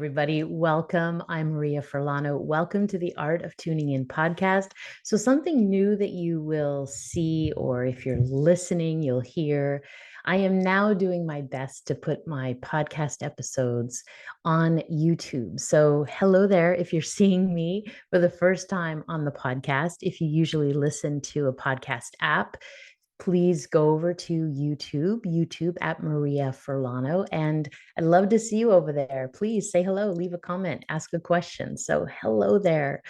everybody. Welcome. I'm Maria Furlano. Welcome to the Art of Tuning In podcast. So, something new that you will see, or if you're listening, you'll hear. I am now doing my best to put my podcast episodes on YouTube. So, hello there. If you're seeing me for the first time on the podcast, if you usually listen to a podcast app, please go over to YouTube at Maria Furlano. And I'd love to see you over there. Please say hello, leave a comment, ask a question. So, hello there.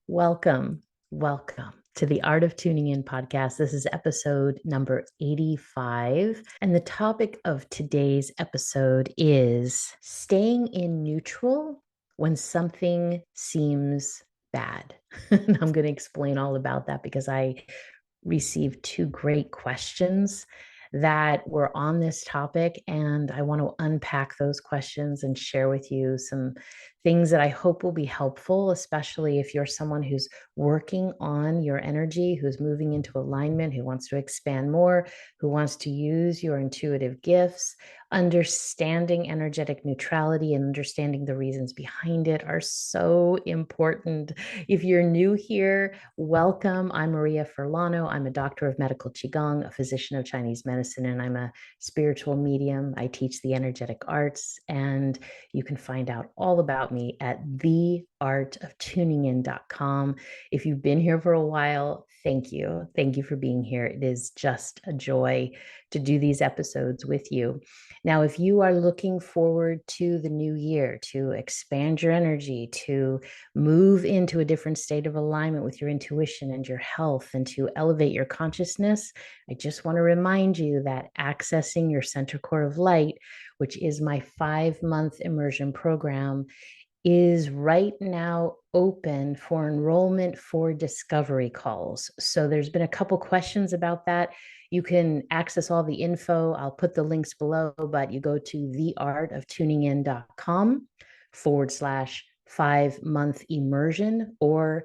Welcome, welcome to the Art of Tuning In podcast. This is episode number 85. And the topic of today's episode is staying in neutral when something seems bad. And I'm going to explain all about that because I received two great questions that were on this topic, and I want to unpack those questions and share with you some things that I hope will be helpful, especially if you're someone who's working on your energy, who's moving into alignment, who wants to expand more, who wants to use your intuitive gifts. Understanding energetic neutrality and understanding the reasons behind it are so important. If you're new here, welcome. I'm Maria Furlano. I'm a doctor of medical Qigong, a physician of Chinese medicine, and I'm a spiritual medium. I teach the energetic arts, and you can find out all about me at theartoftuningin.com. If you've been here for a while, thank you. Thank you for being here. It is just a joy to do these episodes with you. Now, if you are looking forward to the new year, to expand your energy, to move into a different state of alignment with your intuition and your health, and to elevate your consciousness, I just want to remind you that accessing your center core of light, which is my 5-month immersion program, is right now open for enrollment for discovery calls. So there's been a couple questions about that. You can access all the info. I'll put the links below, but you go to theartoftuningin.com /5-month immersion, or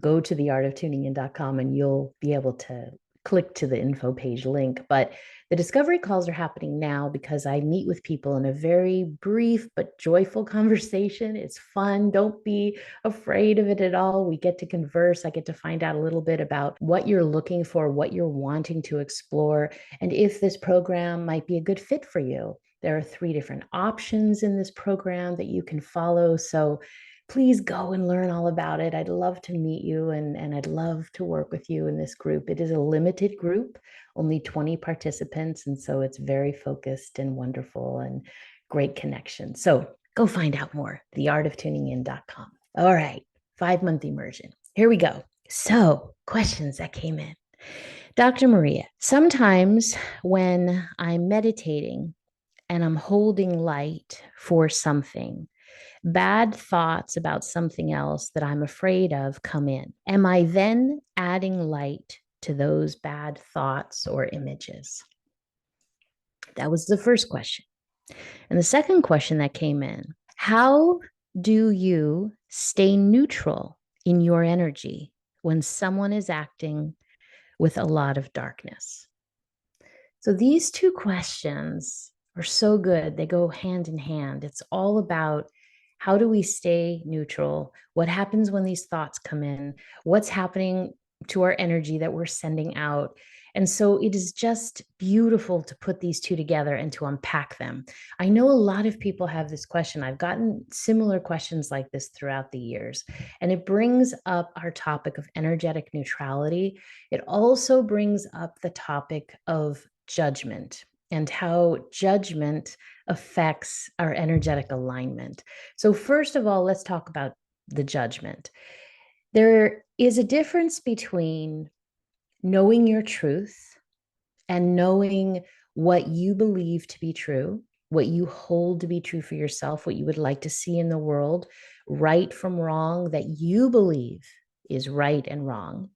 go to theartoftuningin.com and you'll be able to click to the info page link. But the discovery calls are happening now because I meet with people in a very brief but joyful conversation. It's fun. Don't be afraid of it at all. We get to converse. I get to find out a little bit about what you're looking for, what you're wanting to explore, and if this program might be a good fit for you. There are 3 different options in this program that you can follow. So please go and learn all about it. I'd love to meet you, and I'd love to work with you in this group. It is a limited group, only 20 participants. And so it's very focused and wonderful and great connection. So go find out more, theartoftuningin.com. All right, 5-month immersion. Here we go. So, questions that came in. Dr. Maria, sometimes when I'm meditating and I'm holding light for something, bad thoughts about something else that I'm afraid of come in. Am I then adding light to those bad thoughts or images? That was the first question. And the second question that came in: how do you stay neutral in your energy when someone is acting with a lot of darkness? So these 2 questions are so good. They go hand in hand. It's all about, how do we stay neutral? What happens when these thoughts come in? What's happening to our energy that we're sending out? And so it is just beautiful to put these 2 together and to unpack them. I know a lot of people have this question. I've gotten similar questions like this throughout the years, and it brings up our topic of energetic neutrality. It also brings up the topic of judgment and how judgment affects our energetic alignment. So first of all, let's talk about the judgment. There is a difference between knowing your truth and knowing what you believe to be true, what you hold to be true for yourself, what you would like to see in the world, right from wrong, that you believe is right and wrong.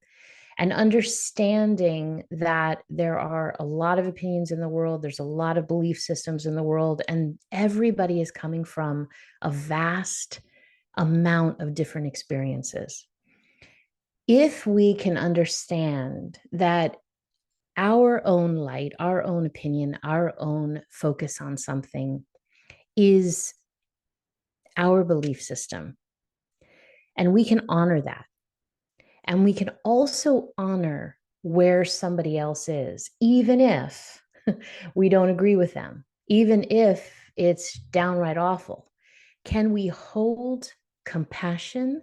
And understanding that there are a lot of opinions in the world, there's a lot of belief systems in the world, and everybody is coming from a vast amount of different experiences. If we can understand that our own light, our own opinion, our own focus on something is our belief system. And we can honor that. And we can also honor where somebody else is, even if we don't agree with them, even if it's downright awful. Can we hold compassion,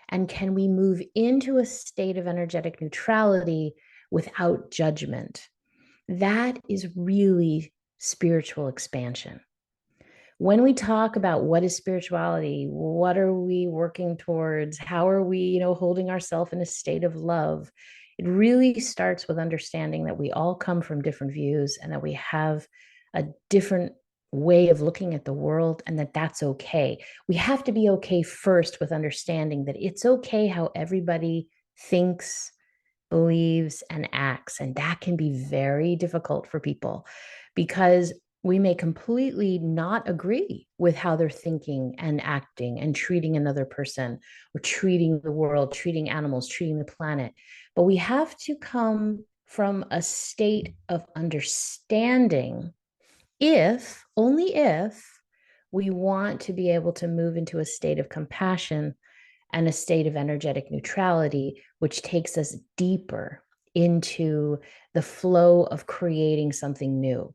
and can we move into a state of energetic neutrality without judgment? That is really spiritual expansion. When we talk about what is spirituality, what are we working towards, how are we, holding ourselves in a state of love, it really starts with understanding that we all come from different views and that we have a different way of looking at the world, and that that's okay. We have to be okay first with understanding that it's okay how everybody thinks, believes, and acts. And that can be very difficult for people because we may completely not agree with how they're thinking and acting and treating another person or treating the world, treating animals, treating the planet. But we have to come from a state of understanding, if, only if, we want to be able to move into a state of compassion and a state of energetic neutrality, which takes us deeper into the flow of creating something new.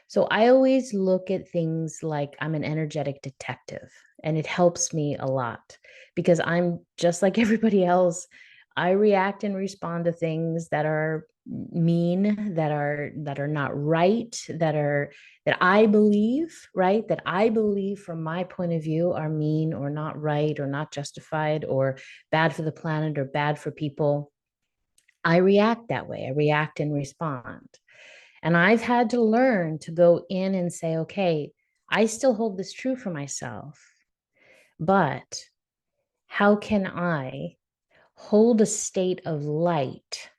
So I always look at things like I'm an energetic detective, and it helps me a lot because I'm just like everybody else. I react and respond to things that are mean, that are not right, that I believe, right? That I believe from my point of view are mean or not right or not justified or bad for the planet or bad for people. I react that way. I react and respond. And I've had to learn to go in and say, okay, I still hold this true for myself, but how can I hold a state of light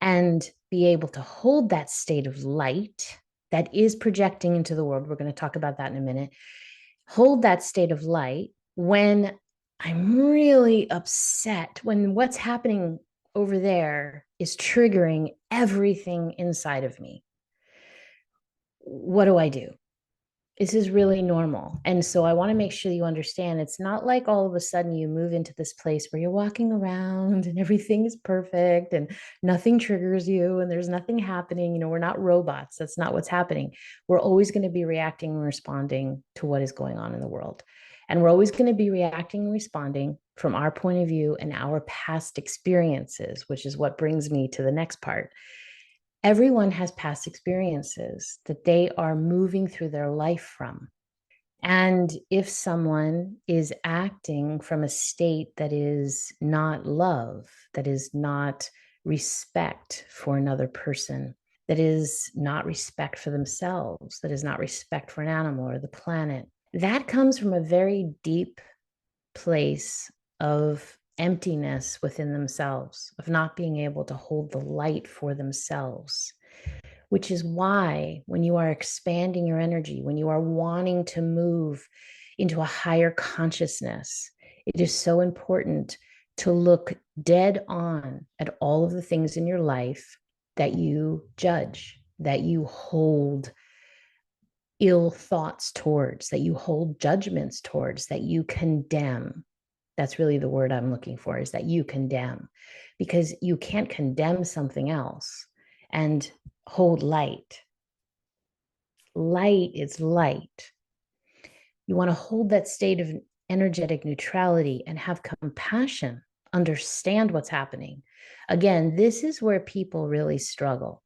and be able to hold that state of light that is projecting into the world? We're going to talk about that in a minute. Hold that state of light when I'm really upset, when what's happening over there is triggering everything inside of me. What do I do? This is really normal. And so I want to make sure you understand it's not like all of a sudden you move into this place where you're walking around and everything is perfect and nothing triggers you and there's nothing happening. We're not robots. That's not what's happening. We're always going to be reacting and responding to what is going on in the world. And we're always going to be reacting and responding from our point of view and our past experiences, which is what brings me to the next part. Everyone has past experiences that they are moving through their life from. And if someone is acting from a state that is not love, that is not respect for another person, that is not respect for themselves, that is not respect for an animal or the planet, that comes from a very deep place of emptiness within themselves, of not being able to hold the light for themselves. Which is why when you are expanding your energy, when you are wanting to move into a higher consciousness, it is so important to look dead on at all of the things in your life that you judge, that you hold ill thoughts towards, that you hold judgments towards, that you condemn. That's really the word I'm looking for, is that you condemn, because you can't condemn something else and hold light. Light is light. You want to hold that state of energetic neutrality and have compassion, understand what's happening. Again, this is where people really struggle.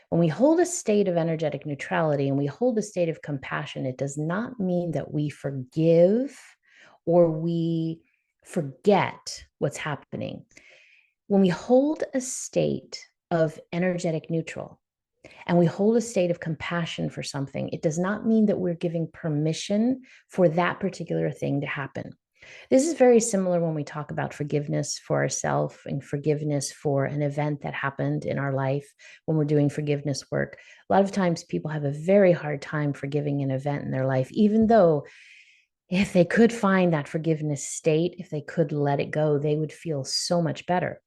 When we hold a state of energetic neutrality and we hold a state of compassion, it does not mean that we forgive or we forget what's happening. When we hold a state of energetic neutral and we hold a state of compassion for something, it does not mean that we're giving permission for that particular thing to happen. This is very similar when we talk about forgiveness for ourselves and forgiveness for an event that happened in our life. When we're doing forgiveness work, a lot of times people have a very hard time forgiving an event in their life, even though if they could find that forgiveness state, if they could let it go, they would feel so much better.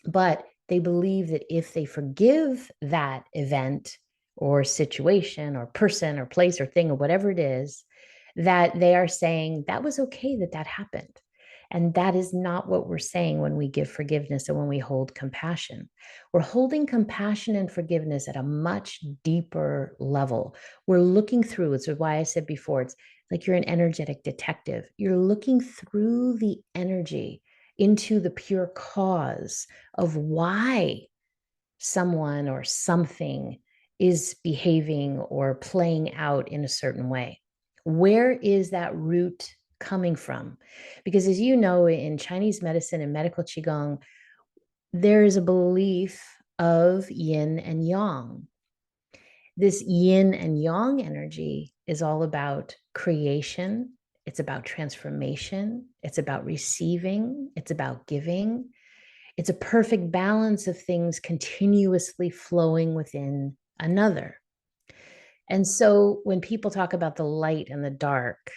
But they believe that if they forgive that event or situation or person or place or thing or whatever it is, that they are saying that was okay that that happened. And that is not what we're saying when we give forgiveness and when we hold compassion. We're holding compassion and forgiveness at a much deeper level. We're looking through, it's why I said before, it's like you're an energetic detective. You're looking through the energy into the pure cause of why someone or something is behaving or playing out in a certain way. Where is that root coming from? Because as you know, in Chinese medicine and medical Qigong, there is a belief of yin and yang. This yin and yang energy is all about creation. It's about transformation. It's about receiving. It's about giving. It's a perfect balance of things continuously flowing within another. And so when people talk about the light and the dark,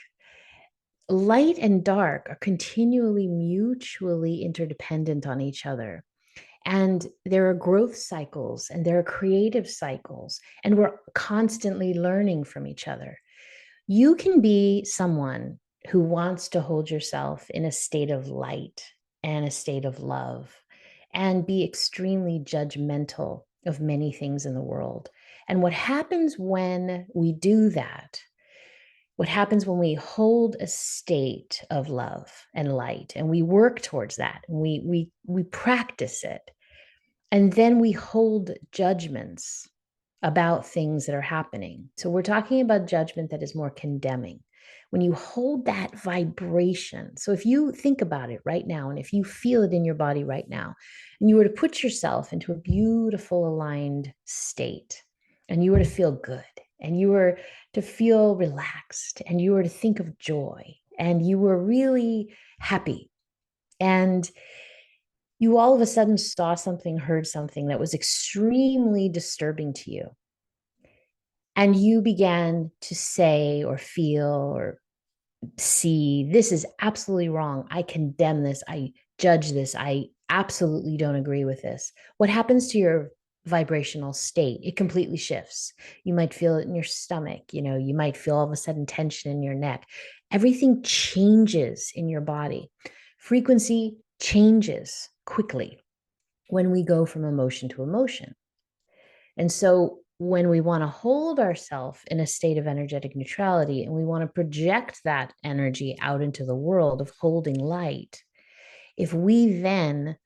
light and dark are continually mutually interdependent on each other. And there are growth cycles and there are creative cycles, and we're constantly learning from each other. You can be someone who wants to hold yourself in a state of light and a state of love and be extremely judgmental of many things in the world. And what happens when we do that, what happens when we hold a state of love and light and we work towards that and we practice it, and then we hold judgments about things that are happening. So we're talking about judgment that is more condemning. When you hold that vibration, so if you think about it right now, and if you feel it in your body right now, and you were to put yourself into a beautiful aligned state, and you were to feel good, and you were to feel relaxed, and you were to think of joy, and you were really happy, and you all of a sudden saw something, heard something that was extremely disturbing to you, and you began to say or feel or see, this is absolutely wrong. I condemn this. I judge this. I absolutely don't agree with this. What happens to your vibrational state? It completely shifts. You might feel it in your stomach. You might feel all of a sudden tension in your neck. Everything changes in your body. Frequency changes quickly when we go from emotion to emotion. And so when we want to hold ourselves in a state of energetic neutrality and we want to project that energy out into the world of holding light, if we then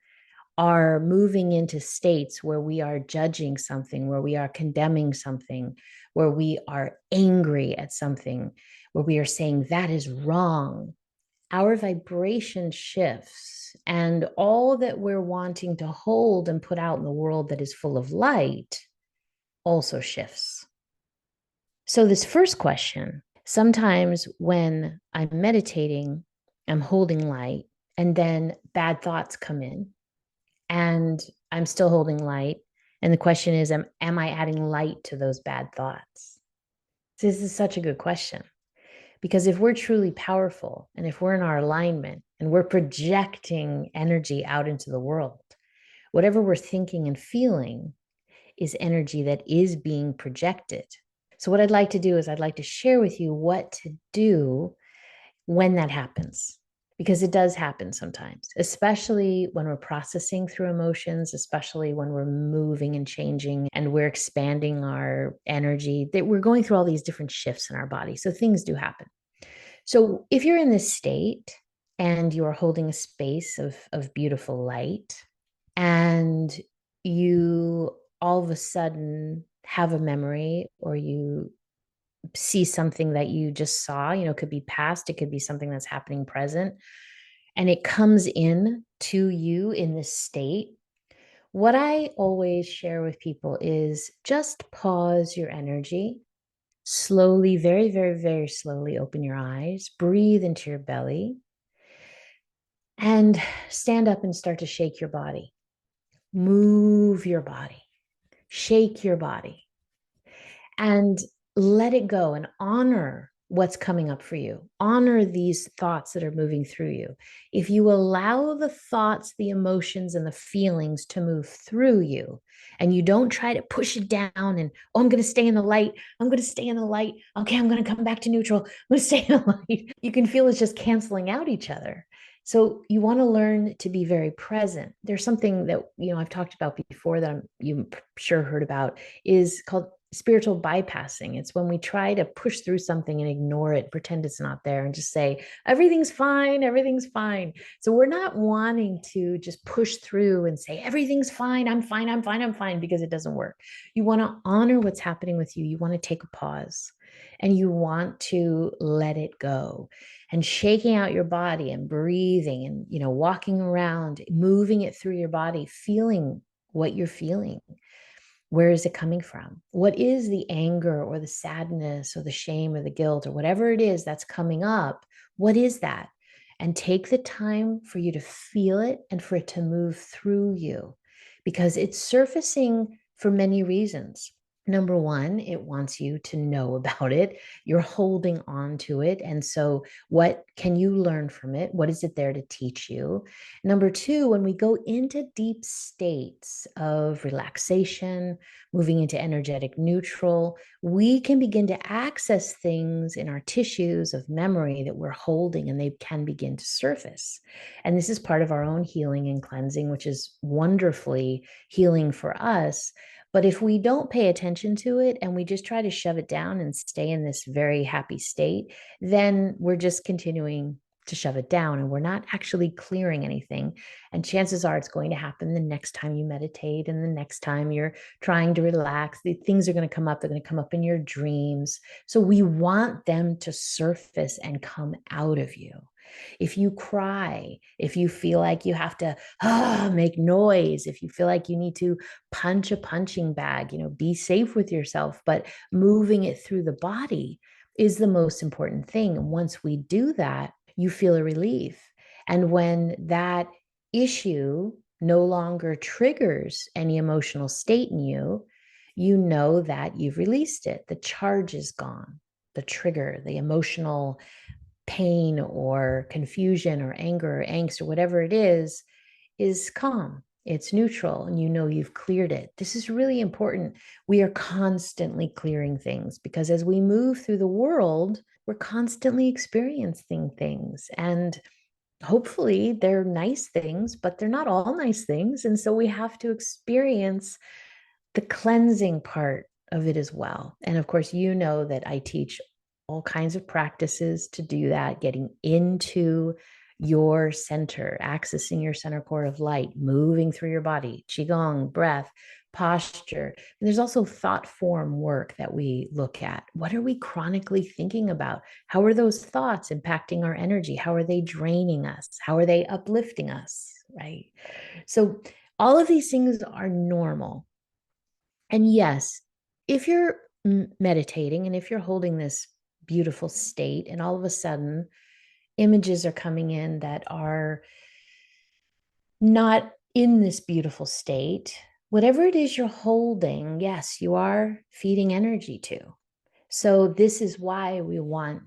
are moving into states where we are judging something, where we are condemning something, where we are angry at something, where we are saying that is wrong, our vibration shifts, and all that we're wanting to hold and put out in the world that is full of light also shifts. So, this first question, sometimes when I'm meditating, I'm holding light, and then bad thoughts come in, and I'm still holding light. And the question is, am I adding light to those bad thoughts? This is such a good question, because if we're truly powerful and if we're in our alignment and we're projecting energy out into the world, whatever we're thinking and feeling is energy that is being projected. So, what I'd like to do is I'd like to share with you what to do when that happens, because it does happen sometimes, especially when we're processing through emotions, especially when we're moving and changing and we're expanding our energy, that we're going through all these different shifts in our body. So, things do happen. So, if you're in this state and you are holding a space of beautiful light, and you all of a sudden have a memory or you see something that you just saw, it could be past, it could be something that's happening present, and it comes in to you in this state, what I always share with people is just pause your energy. Slowly, very, very, very slowly open your eyes, breathe into your belly, and stand up and start to shake your body. Move your body, shake your body, and let it go and honor what's coming up for you. Honor these thoughts that are moving through you. If you allow the thoughts, the emotions, and the feelings to move through you, and you don't try to push it down and, oh, I'm going to stay in the light. I'm going to stay in the light. Okay, I'm going to come back to neutral. I'm going to stay in the light. You can feel it's just canceling out each other. So you want to learn to be very present. There's something that, I've talked about before that you sure heard about, is called spiritual bypassing. It's when we try to push through something and ignore it, pretend it's not there, and just say, everything's fine, everything's fine. So we're not wanting to just push through and say, everything's fine, I'm fine, I'm fine, I'm fine, because it doesn't work. You want to honor what's happening with you. You want to take a pause and you want to let it go. And shaking out your body and breathing and, walking around, moving it through your body, feeling what you're feeling. Where is it coming from? What is the anger or the sadness or the shame or the guilt or whatever it is that's coming up? What is that? And take the time for you to feel it and for it to move through you, because it's surfacing for many reasons. Number one, it wants you to know about it. You're holding on to it. And so, what can you learn from it? What is it there to teach you? Number two, when we go into deep states of relaxation, moving into energetic neutral, we can begin to access things in our tissues of memory that we're holding, and they can begin to surface. And this is part of our own healing and cleansing, which is wonderfully healing for us. But if we don't pay attention to it and we just try to shove it down and stay in this very happy state, then we're just continuing to shove it down and we're not actually clearing anything. And chances are it's going to happen the next time you meditate and the next time you're trying to relax. The things are going to come up. They're going to come up in your dreams. So we want them to surface and come out of you. If you cry, if you feel like you have to make noise, if you feel like you need to punch a punching bag, be safe with yourself, but moving it through the body is the most important thing. And once we do that, you feel a relief. And when that issue no longer triggers any emotional state in you, you know that you've released it. The charge is gone. The trigger, the emotional pain or confusion or anger or angst or whatever it is calm. It's neutral, and you've cleared it. This is really important. We are constantly clearing things because as we move through the world, we're constantly experiencing things. And hopefully they're nice things, but they're not all nice things. And so we have to experience the cleansing part of it as well. And of course, that I teach all kinds of practices to do that, getting into your center, accessing your center core of light, moving through your body, Qigong, breath, posture. And there's also thought form work that we look at. What are we chronically thinking about? How are those thoughts impacting our energy? How are they draining us? How are they uplifting us? Right? So all of these things are normal. And yes, if you're meditating and if you're holding this beautiful state and all of a sudden images are coming in that are not in this beautiful state, whatever it is you're holding, yes, you are feeding energy to. So this is why we want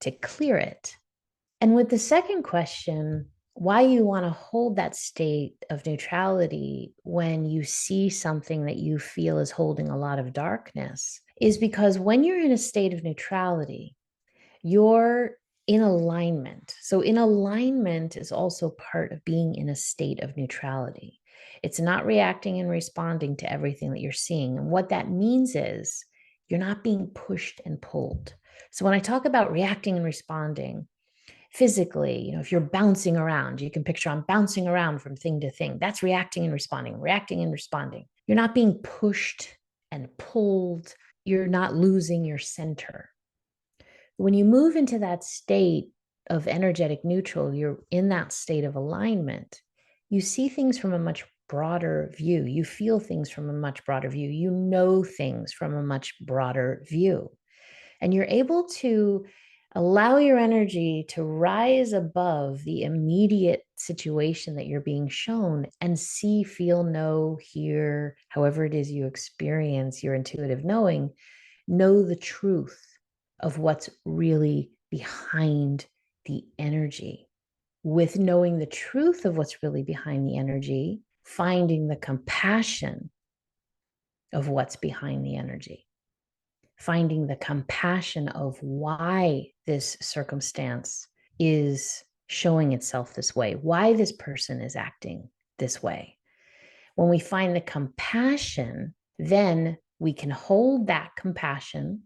to clear it. And with the second question, why you want to hold that state of neutrality when you see something that you feel is holding a lot of darkness is because when you're in a state of neutrality, you're in alignment. So, in alignment is also part of being in a state of neutrality. It's not reacting and responding to everything that you're seeing. And what that means is you're not being pushed and pulled. So, when I talk about reacting and responding, physically, if you're bouncing around, you can picture I'm bouncing around from thing to thing. That's reacting and responding, reacting and responding. You're not being pushed and pulled. You're not losing your center. When you move into that state of energetic neutral, you're in that state of alignment. You see things from a much broader view. You feel things from a much broader view. You know things from a much broader view. And you're able to allow your energy to rise above the immediate situation that you're being shown and see, feel, know, hear, however it is you experience your intuitive knowing, know the truth of what's really behind the energy. With knowing the truth of what's really behind the energy, finding the compassion of what's behind the energy, finding the compassion of why this circumstance is showing itself this way, why this person is acting this way. When we find the compassion, then we can hold that compassion,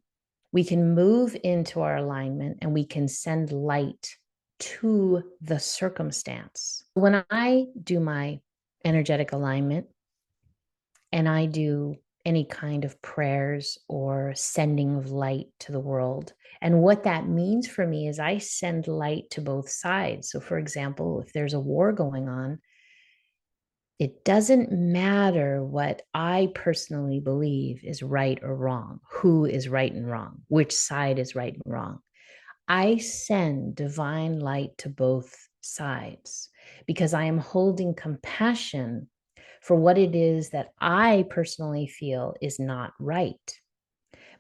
we can move into our alignment, and we can send light to the circumstance. When I do my energetic alignment and I do any kind of prayers or sending of light to the world, and what that means for me is I send light to both sides. So, for example, if there's a war going on, it doesn't matter what I personally believe is right or wrong, who is right and wrong, which side is right and wrong. I send divine light to both sides because I am holding compassion for what it is that I personally feel is not right.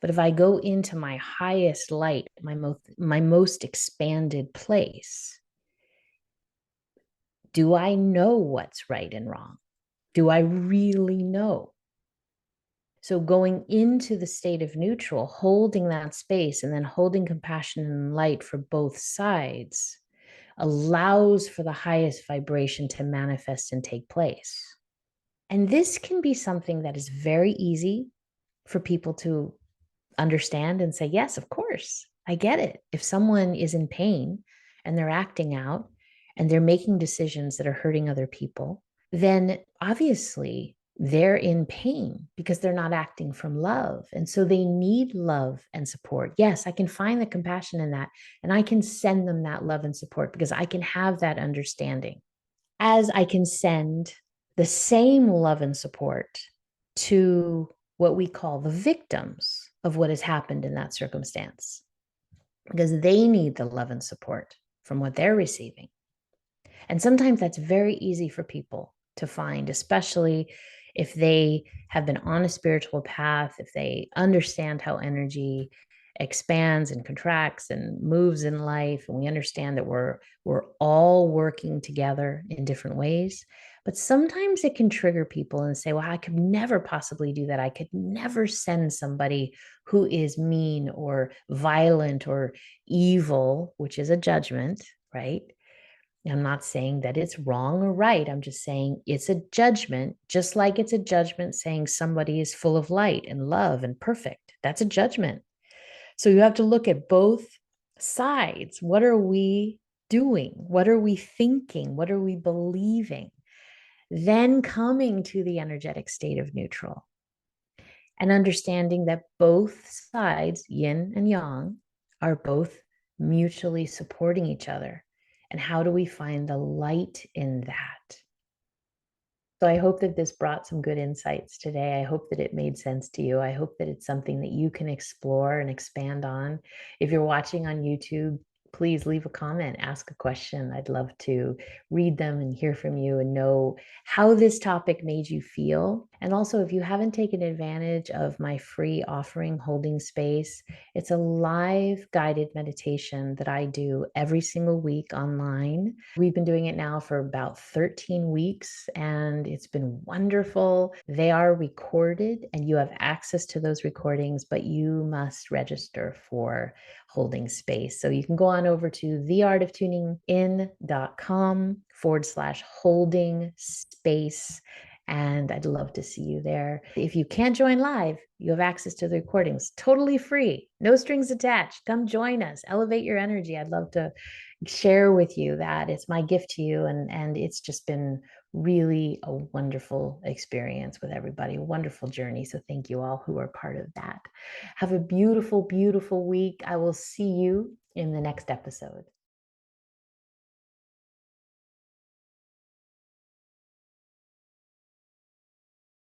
But if I go into my highest light, my most expanded place, do I know what's right and wrong? Do I really know? So going into the state of neutral, holding that space and then holding compassion and light for both sides allows for the highest vibration to manifest and take place. And this can be something that is very easy for people to understand and say, yes, of course, I get it. If someone is in pain and they're acting out and they're making decisions that are hurting other people, then obviously they're in pain because they're not acting from love. And so they need love and support. Yes, I can find the compassion in that, and I can send them that love and support because I can have that understanding. As I can send the same love and support to what we call the victims of what has happened in that circumstance, because they need the love and support from what they're receiving. And sometimes that's very easy for people to find, especially if they have been on a spiritual path, if they understand how energy expands and contracts and moves in life, and we understand that we're all working together in different ways. But sometimes it can trigger people and say, well, I could never possibly do that. I could never send somebody who is mean or violent or evil, which is a judgment, right? I'm not saying that it's wrong or right. I'm just saying it's a judgment, just like it's a judgment saying somebody is full of light and love and perfect. That's a judgment. So you have to look at both sides. What are we doing? What are we thinking? What are we believing? Then coming to the energetic state of neutral and understanding that both sides, yin and yang, are both mutually supporting each other. And how do we find the light in that? So I hope that this brought some good insights today. I hope that it made sense to you. I hope that it's something that you can explore and expand on. If you're watching on YouTube, please leave a comment, ask a question. I'd love to read them and hear from you and know how this topic made you feel. And also, if you haven't taken advantage of my free offering, Holding Space, it's a live guided meditation that I do every single week online. We've been doing it now for about 13 weeks and it's been wonderful. They are recorded and you have access to those recordings, but you must register for Holding Space. So you can go on over to theartoftuninginc.com/holding space. And I'd love to see you there. If you can't join live, you have access to the recordings totally free, no strings attached. Come join us, elevate your energy. I'd love to share with you that. It's my gift to you. And it's just been really a wonderful experience with everybody, a wonderful journey. So thank you all who are part of that. Have a beautiful, beautiful week. I will see you in the next episode.